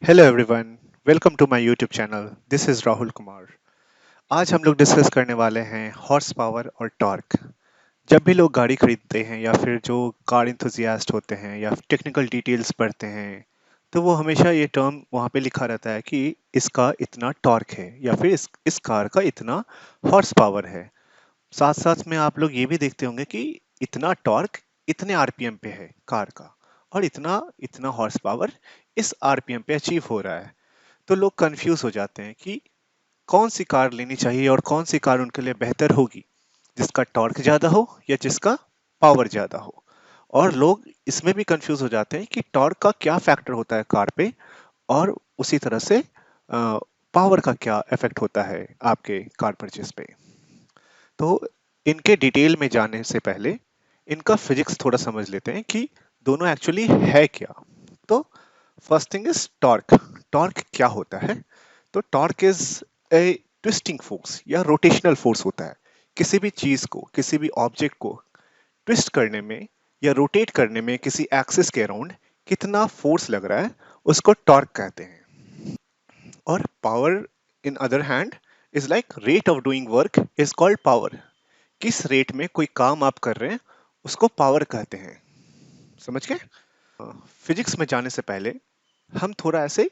Hello everyone, welcome to my YouTube channel. This is Rahul Kumar. आज हम लोग डिस्कस करने वाले हैं हॉर्स पावर और टॉर्क। जब भी लोग गाड़ी खरीदते हैं या फिर जो कार इंथुजियास्ट होते हैं या टेक्निकल डिटेल्स पढ़ते हैं, तो वो हमेशा ये टर्म वहाँ पे लिखा रहता है कि इसका इतना टॉर्क है या फिर इस कार का इतना हॉर्स पावर है। साथ साथ में आप लोग ये भी देखते होंगे कि इतना टॉर्क इतने आरपीएम पे है कार का, और इतना इतना हॉर्स पावर इस आरपीएम पे अचीव हो रहा है। तो लोग कंफ्यूज हो जाते हैं कि कौन सी कार लेनी चाहिए और कौन सी कार उनके लिए बेहतर होगी, जिसका टॉर्क ज्यादा हो या जिसका पावर ज्यादा हो। और लोग इसमें भी कंफ्यूज हो जाते हैं कि टॉर्क का क्या फैक्टर होता है कार पे, और उसी तरह से पावर का क्या इफेक्ट होता है आपके कार परचेस पे। तो इनके डिटेल में जाने से पहले इनका फिजिक्स थोड़ा समझ लेते हैं कि दोनों एक्चुअली है क्या। तो first thing is torque. Torque क्या होता है? तो torque is a twisting force या रोटेशनल फोर्स होता है। किसी भी चीज को, किसी भी ऑब्जेक्ट को ट्विस्ट करने में या रोटेट करने में किसी एक्सिस के अराउंड कितना फोर्स लग रहा है, उसको टॉर्क कहते हैं। और power in other hand is like rate of doing work is called power. किस रेट में कोई काम आप कर रहे हैं, उसको पावर कहते हैं। समझ गए? फिजिक्स में जाने से पहले हम थोड़ा ऐसे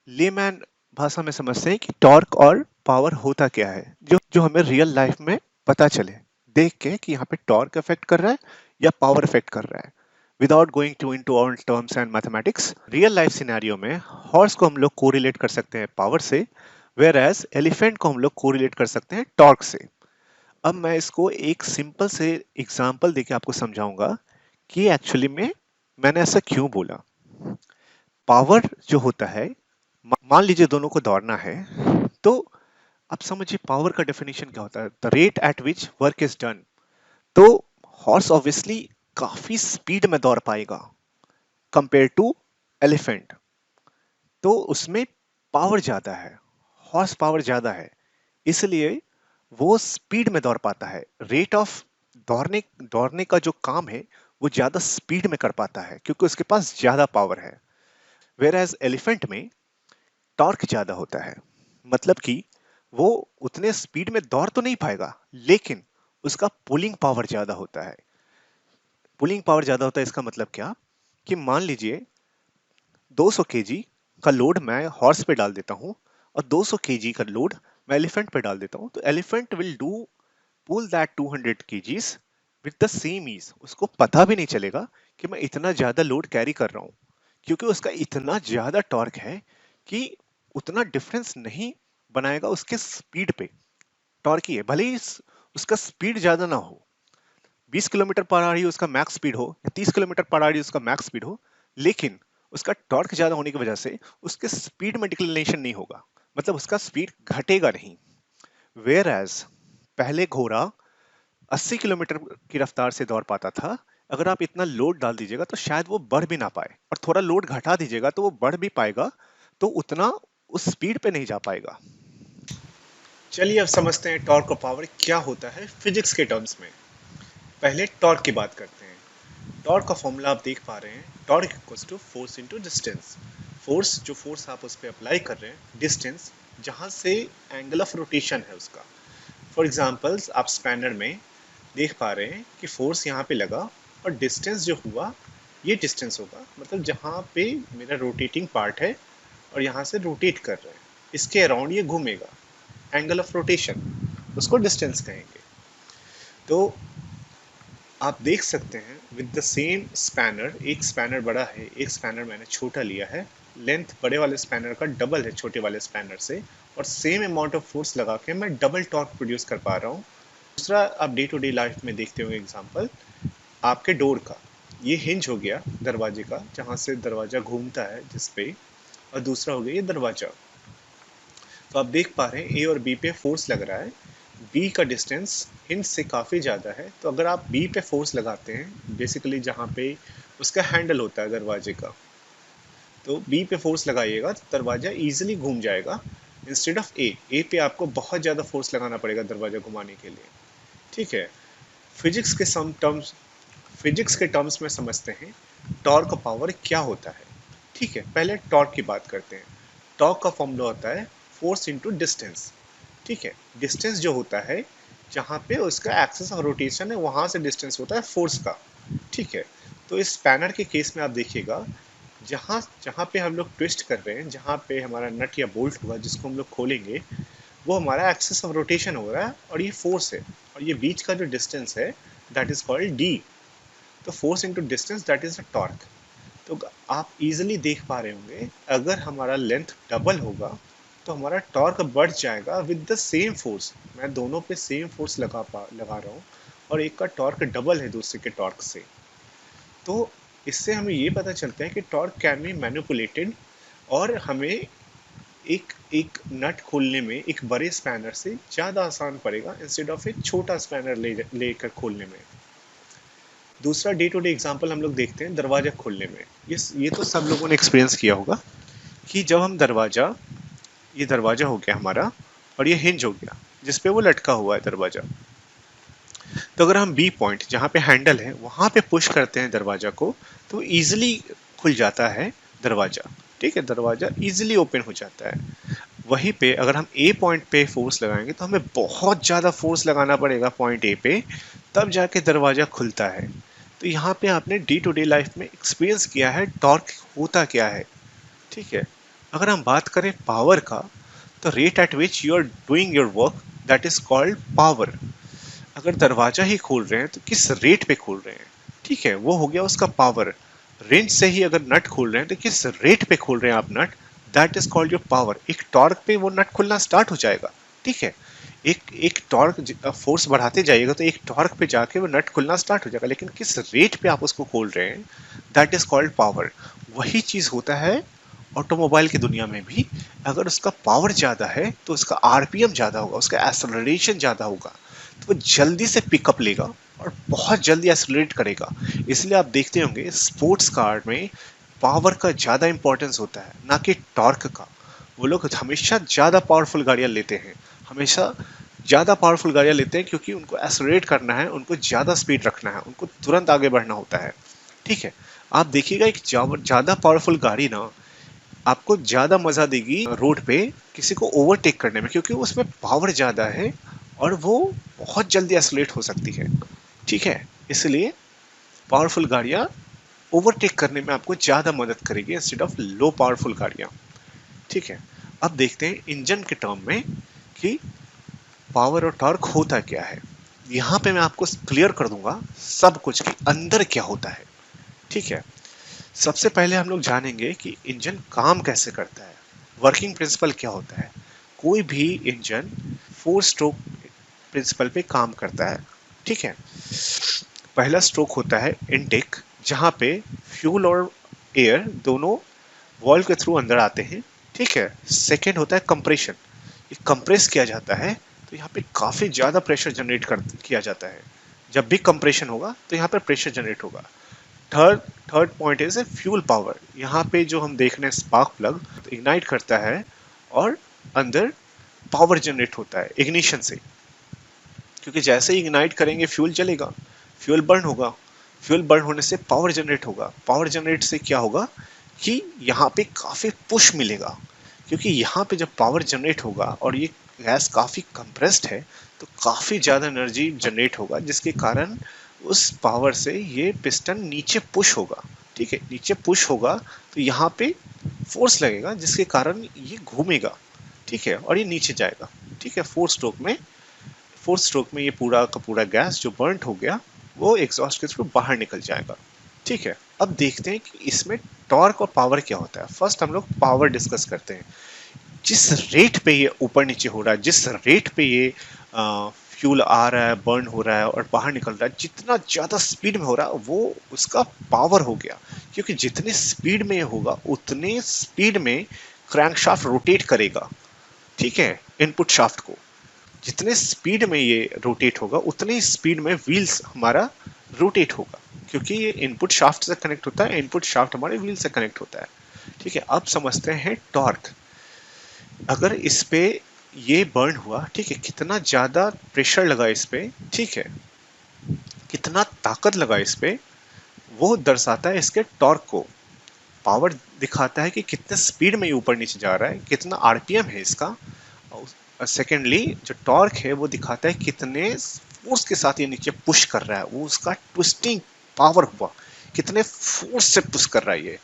लेमैन भाषा में समझते हैं कि टॉर्क और पावर होता क्या है, जो जो हमें रियल लाइफ में पता चले देख के कि यहाँ पे टॉर्क इफेक्ट कर रहा है या पावर इफेक्ट कर रहा है। Without going to into all terms and mathematics, real life scenario में हॉर्स को हम लोग कोरिलेट कर सकते हैं पावर से, वेयर एज एलिफेंट को हम लोग कोरिलेट कर सकते हैं टॉर्क से। अब मैं इसको एक सिंपल से एग्जाम्पल देके आपको समझाऊंगा कि एक्चुअली में मैंने ऐसा क्यों बोला। पावर जो होता है, मान लीजिए दोनों को दौड़ना है, तो अब समझिए पावर का डेफिनेशन क्या होता है। The rate at which work is done. तो हॉर्स ऑब्वियसली काफी स्पीड में दौड़ पाएगा कंपेयर टू एलिफेंट। तो उसमें पावर ज्यादा है, हॉर्स पावर ज्यादा है, इसलिए वो स्पीड में दौड़ पाता है। रेट ऑफ दौड़ने दौड़ने का जो काम है वो ज्यादा स्पीड में कर पाता है क्योंकि उसके पास ज्यादा पावर है। वेयर एज एलिफेंट में टॉर्क ज्यादा होता है, मतलब कि वो उतने स्पीड में दौड़ तो नहीं पाएगा, लेकिन उसका पुलिंग पावर ज्यादा होता है। पुलिंग पावर ज्यादा होता है इसका मतलब क्या, कि मान लीजिए 200 केजी का लोड मैं हॉर्स पे डाल देता हूँ और 200 केजी का लोड मैं एलिफेंट पे डाल देता हूँ, तो elephant will do pull that 200 kgs with the same ease. उसको पता भी नहीं चलेगा कि मैं इतना ज्यादा लोड कैरी कर रहा हूँ, क्योंकि उसका इतना ज्यादा टॉर्क है कि उतना डिफरेंस नहीं बनाएगा उसके स्पीड पे। टॉर्क ही है, भले ही उसका स्पीड ज्यादा ना हो, 20 किलोमीटर पर आवर ही उसका मैक्स स्पीड हो या 30 किलोमीटर पर आवर ही उसका मैक्स स्पीड हो, लेकिन उसका टॉर्क ज्यादा होने की वजह से उसके स्पीड में डिक्लेरेशन नहीं होगा, मतलब उसका स्पीड घटेगा नहीं। वेयर एज पहले घोड़ा 80 किलोमीटर की रफ्तार से दौड़ पाता था, अगर आप इतना लोड डाल दीजिएगा तो शायद वो बढ़ भी ना पाए, और थोड़ा लोड घटा दीजिएगा तो वो बढ़ भी पाएगा, तो उतना उस स्पीड पे नहीं जा पाएगा। चलिए अब समझते हैं टॉर्क और पावर क्या होता है फिजिक्स के टर्म्स में। पहले टॉर्क की बात करते हैं। टॉर्क का फॉर्मूला आप देख पा रहे हैं, torque equals to force into distance. Force, जो फोर्स आप उस पर अप्लाई कर रहे हैं, डिस्टेंस जहां से एंगल ऑफ रोटेशन है उसका। फॉर एग्जांपल्स आप स्पैनर में देख पा रहे हैं कि फोर्स यहाँ पे लगा और डिस्टेंस जो हुआ, ये डिस्टेंस होगा, मतलब जहाँ पे मेरा रोटेटिंग पार्ट है और यहाँ से रोटेट कर रहे हैं, इसके अराउंड ये घूमेगा, एंगल ऑफ रोटेशन, उसको डिस्टेंस कहेंगे। तो आप देख सकते हैं विद द सेम स्पैनर, एक स्पैनर बड़ा है, एक स्पैनर मैंने छोटा लिया है, लेंथ बड़े वाले स्पैनर का डबल है छोटे वाले स्पैनर से, और सेम अमाउंट ऑफ फोर्स लगा के मैं डबल टॉर्क प्रोड्यूस कर पा रहा हूँ। दूसरा, आप डे टू डे लाइफ में देखते होंगे एग्जांपल, आपके डोर का, ये हिंज हो गया दरवाजे का जहाँ से दरवाजा घूमता है जिस पे, और दूसरा हो गया ये दरवाजा। तो आप देख पा रहे हैं ए और बी पे फोर्स लग रहा है, बी का डिस्टेंस हिंज से काफ़ी ज़्यादा है, तो अगर आप बी पे फोर्स लगाते हैं, बेसिकली जहाँ पे उसका हैंडल होता है दरवाजे का, तो बी पे फोर्स लगाइएगा तो दरवाजा इजीली घूम जाएगा। इंस्टेड ऑफ ए पे आपको बहुत ज़्यादा फोर्स लगाना पड़ेगा दरवाजा घुमाने के लिए। ठीक है, फिजिक्स के सम टर्म्स फिजिक्स के टर्म्स में समझते हैं टॉर्क पावर क्या होता है। ठीक है, पहले टॉर्क की बात करते हैं। टॉर्क का फॉर्मूला होता है फोर्स इंटू डिस्टेंस। ठीक है, डिस्टेंस जो होता है जहाँ पे उसका एक्सेस और रोटेशन है वहां से डिस्टेंस होता है फोर्स का। ठीक है, तो इस स्पैनर के केस में आप देखिएगा, जहाँ जहाँ पे हम लोग ट्विस्ट कर रहे हैं, जहाँ पे हमारा नट या बोल्ट होगा जिसको हम लोग खोलेंगे, वो हमारा एक्सेस ऑफ रोटेशन हो रहा है और ये फोर्स है, और ये बीच का जो डिस्टेंस है दैट इज कॉल्ड डी। तो force into distance that is a torque. तो आप इजीली देख पा रहे होंगे, अगर हमारा लेंथ डबल होगा तो हमारा टॉर्क बढ़ जाएगा विद द सेम फोर्स। मैं दोनों पे सेम फोर्स लगा रहा हूँ और एक का टॉर्क डबल है दूसरे के टॉर्क से। तो इससे हमें ये पता चलता है कि टॉर्क कैन बी मैनिपुलेटेड, और हमें एक एक नट खोलने में एक बड़े स्पैनर से ज़्यादा आसान पड़ेगा इंस्टेड ऑफ एक छोटा स्पैनर लेकर खोलने में। दूसरा डे टू डे एग्जांपल हम लोग देखते हैं दरवाजा खोलने में। ये तो सब लोगों ने एक्सपीरियंस किया होगा कि जब हम ये दरवाजा हो गया हमारा और ये हिंज हो गया जिस पे वो लटका हुआ है दरवाजा। तो अगर हम बी पॉइंट जहाँ पे हैंडल है वहां पे पुश करते हैं दरवाजा को, तो इजीली खुल जाता है दरवाजा। ठीक है, दरवाजा इजीली ओपन हो जाता है। वहीं पे अगर हम ए पॉइंट पे फोर्स लगाएंगे तो हमें बहुत ज़्यादा फोर्स लगाना पड़ेगा पॉइंट ए पे, तब जाके दरवाजा खुलता है। तो यहाँ पे आपने डे टू डे लाइफ में एक्सपीरियंस किया है टॉर्क होता क्या है। ठीक है, अगर हम बात करें पावर का, तो rate at which you are doing your work that is called power. अगर दरवाजा ही खोल रहे हैं तो किस रेट पे खोल रहे हैं, ठीक है, वो हो गया उसका पावर। रेंज से ही अगर नट खोल रहे हैं तो किस रेट पे खोल रहे हैं आप nut, that is called your power. एक टॉर्क पे वो नट खुलना स्टार्ट हो जाएगा। ठीक है, एक एक टॉर्क फोर्स बढ़ाते जाइएगा तो एक टॉर्क पे जाके वो नट खुलना स्टार्ट हो जाएगा, लेकिन किस रेट पे आप उसको खोल रहे हैं दैट इज कॉल्ड पावर। वही चीज होता है ऑटोमोबाइल की दुनिया में भी। अगर उसका पावर ज़्यादा है तो उसका आरपीएम ज़्यादा होगा, उसका एक्सेलरेशन ज़्यादा होगा, तो वो जल्दी से पिकअप लेगा और बहुत जल्दी एक्सेलरेट करेगा। इसलिए आप देखते होंगे स्पोर्ट्स कार में पावर का ज़्यादा इंपॉर्टेंस होता है ना कि टॉर्क का। वो लोग हमेशा ज़्यादा पावरफुल गाड़ियाँ लेते हैं, हमेशा ज़्यादा पावरफुल गाड़ियाँ लेते हैं, क्योंकि उनको एक्सेलरेट करना है, उनको ज़्यादा स्पीड रखना है, उनको तुरंत आगे बढ़ना होता है। ठीक है, आप देखिएगा एक ज़्यादा पावरफुल गाड़ी ना आपको ज़्यादा मज़ा देगी रोड पे किसी को ओवरटेक करने में, क्योंकि उसमें पावर ज़्यादा है और वो बहुत जल्दी एक्सेलरेट हो सकती है। ठीक है, इसलिए पावरफुल गाड़ियाँ ओवरटेक करने में आपको ज़्यादा मदद करेगी इंस्टेड ऑफ लो पावरफुल गाड़ियाँ। ठीक है, अब देखते हैं इंजन के टर्म में कि पावर और टॉर्क होता क्या है। यहाँ पे मैं आपको क्लियर कर दूंगा सब कुछ कि अंदर क्या होता है। ठीक है, सबसे पहले हम लोग जानेंगे कि इंजन काम कैसे करता है, वर्किंग प्रिंसिपल क्या होता है। कोई भी इंजन 4 स्ट्रोक प्रिंसिपल पे काम करता है। ठीक है, पहला स्ट्रोक होता है इनटेक, जहाँ पे फ्यूल और एयर दोनों वॉल्व के थ्रू अंदर आते हैं। ठीक है, सेकेंड होता है कंप्रेशन, ये कंप्रेस किया जाता है, तो यहाँ पे काफ़ी ज़्यादा प्रेशर जनरेट किया जाता है। जब भी कंप्रेशन होगा तो यहाँ पे प्रेशर जनरेट होगा। Third third point is fuel power. यहाँ पे जो हम देख रहे हैं स्पार्क प्लग इग्नाइट करता है और अंदर पावर जनरेट होता है इग्निशन से, क्योंकि जैसे ही इग्नाइट करेंगे फ्यूल जलेगा, फ्यूल बर्न होगा, फ्यूल बर्न होने से पावर जनरेट होगा। पावर जनरेट से क्या होगा कि यहाँ पे काफ़ी पुश मिलेगा, क्योंकि यहाँ पे जब पावर जनरेट होगा और ये गैस काफ़ी कंप्रेस्ड है तो काफ़ी ज़्यादा एनर्जी जनरेट होगा, जिसके कारण उस पावर से ये पिस्टन नीचे पुश होगा। ठीक है, नीचे पुश होगा तो यहाँ पे फोर्स लगेगा जिसके कारण ये घूमेगा। ठीक है, और ये नीचे जाएगा। ठीक है, फोर्थ स्ट्रोक में ये पूरा का पूरा गैस जो बर्न हो गया वो एग्जॉस्ट के थ्रू बाहर निकल जाएगा। ठीक है, अब देखते हैं कि इसमें टॉर्क और पावर क्या होता है। फर्स्ट हम लोग पावर डिस्कस करते हैं। जिस रेट पे ये ऊपर नीचे हो रहा है, जिस रेट पे ये फ्यूल आ रहा है, बर्न हो रहा है और बाहर निकल रहा है, जितना ज़्यादा स्पीड में हो रहा है वो उसका पावर हो गया, क्योंकि जितने स्पीड में ये होगा उतने स्पीड में क्रैंकशाफ्ट रोटेट करेगा। ठीक है, इनपुट शाफ्ट को जितने स्पीड में ये रोटेट होगा उतने स्पीड में व्हील्स हमारा रोटेट होगा, क्योंकि ये इनपुट शाफ्ट से कनेक्ट होता है, इनपुट शाफ्ट हमारे व्हील से कनेक्ट होता है। ठीक है, अब समझते हैं टॉर्क। अगर इस पे ये बर्न हुआ, ठीक है, कितना ज़्यादा प्रेशर लगा इस पे, ठीक है, कितना ताकत लगा इस पे, वो दर्शाता है इसके टॉर्क को। पावर दिखाता है कि कितने स्पीड में ये ऊपर नीचे जा रहा है, कितना आरपीएम है इसका। और सेकेंडली जो टॉर्क है वो दिखाता है कितने फोर्स के साथ ये नीचे पुश कर रहा है, वो उसका ट्विस्टिंग पावर हुआ, कितने फोर्स से पुश कर रहा है ये,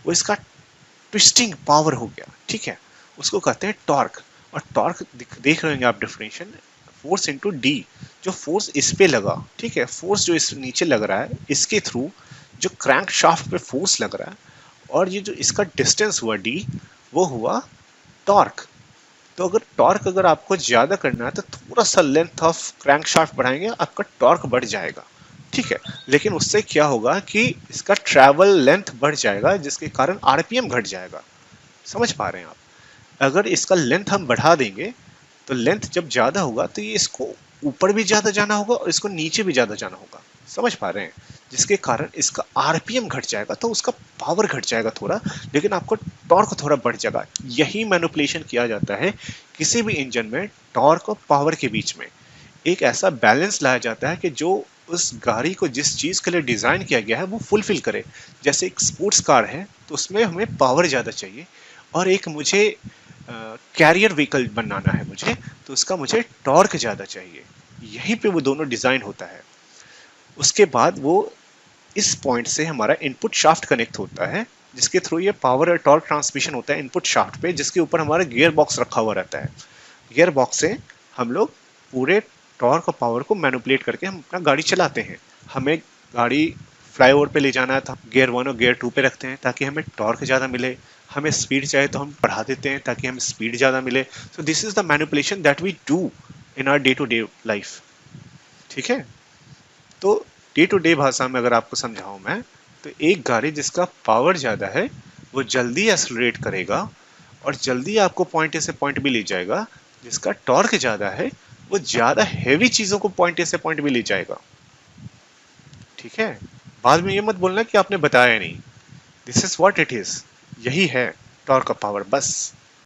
वो इसका ट्विस्टिंग पावर हो गया। ठीक है, उसको कहते हैं टॉर्क। और टॉर्क देख रहे होंगे आप डेफिनेशन, फोर्स इंटू डी। जो फोर्स इस पे लगा, ठीक है, फोर्स जो इस नीचे लग रहा है इसके थ्रू जो क्रैंक शाफ्ट पे फोर्स लग रहा है, और ये जो इसका डिस्टेंस हुआ डी, वो हुआ टॉर्क। तो अगर टॉर्क अगर आपको ज्यादा करना है तो थोड़ा सा लेंथ ऑफ क्रैंक शाफ्ट बढ़ाएंगे, आपका टॉर्क बढ़ जाएगा। ठीक है, लेकिन उससे क्या होगा कि इसका ट्रैवल लेंथ बढ़ जाएगा, जिसके कारण आरपीएम घट जाएगा। समझ पा रहे हैं आप? अगर इसका लेंथ हम बढ़ा देंगे तो लेंथ जब ज्यादा होगा तो ये इसको ऊपर भी ज्यादा जाना होगा और इसको नीचे भी ज्यादा जाना होगा। समझ पा रहे हैं? जिसके कारण इसका आरपीएम घट जाएगा, तो उसका पावर घट जाएगा थोड़ा, लेकिन आपको टॉर्क थोड़ा बढ़ जाएगा। यही मैनिपुलेशन किया जाता है किसी भी इंजन में, टॉर्क और पावर के बीच में एक ऐसा बैलेंस लाया जाता है कि जो उस गाड़ी को जिस चीज के लिए डिजाइन किया गया है वो फुलफिल करे। जैसे एक स्पोर्ट्स कार है तो उसमें हमें पावर ज्यादा चाहिए, और एक मुझे कैरियर व्हीकल बनाना है मुझे, तो उसका मुझे टॉर्क ज़्यादा चाहिए। यहीं पे वो दोनों डिज़ाइन होता है। उसके बाद वो इस पॉइंट से हमारा इनपुट शाफ्ट कनेक्ट होता है, जिसके थ्रू ये पावर और टॉर्क ट्रांसमिशन होता है इनपुट शाफ्ट पे, जिसके ऊपर हमारा गियर बॉक्स रखा हुआ रहता है। गियर बॉक्स से हम लोग पूरे टॉर्क और पावर को मैनिपुलेट करके हम अपना गाड़ी चलाते हैं। हमें गाड़ी फ्लाईओवर पे ले जाना है तो गियर 1 और गियर 2 पे रखते हैं ताकि हमें टॉर्क ज़्यादा मिले। हमें स्पीड चाहिए तो हम बढ़ा देते हैं ताकि हमें स्पीड ज़्यादा मिले। So this is the manipulation that we do in our day to day life. ठीक है, तो डे टू डे भाषा में अगर आपको समझाऊं मैं, तो एक गाड़ी जिसका पावर ज़्यादा है वो जल्दी एक्सलरेट करेगा और जल्दी आपको पॉइंट ए से पॉइंट बी ले जाएगा। जिसका टॉर्क ज़्यादा है वो ज़्यादा हैवी चीज़ों को पॉइंट ए से पॉइंट बी ले जाएगा। ठीक है, बाद में ये मत बोलना कि आपने बताया नहीं। This is what it is, यही है टॉर्क ऑफ पावर, बस।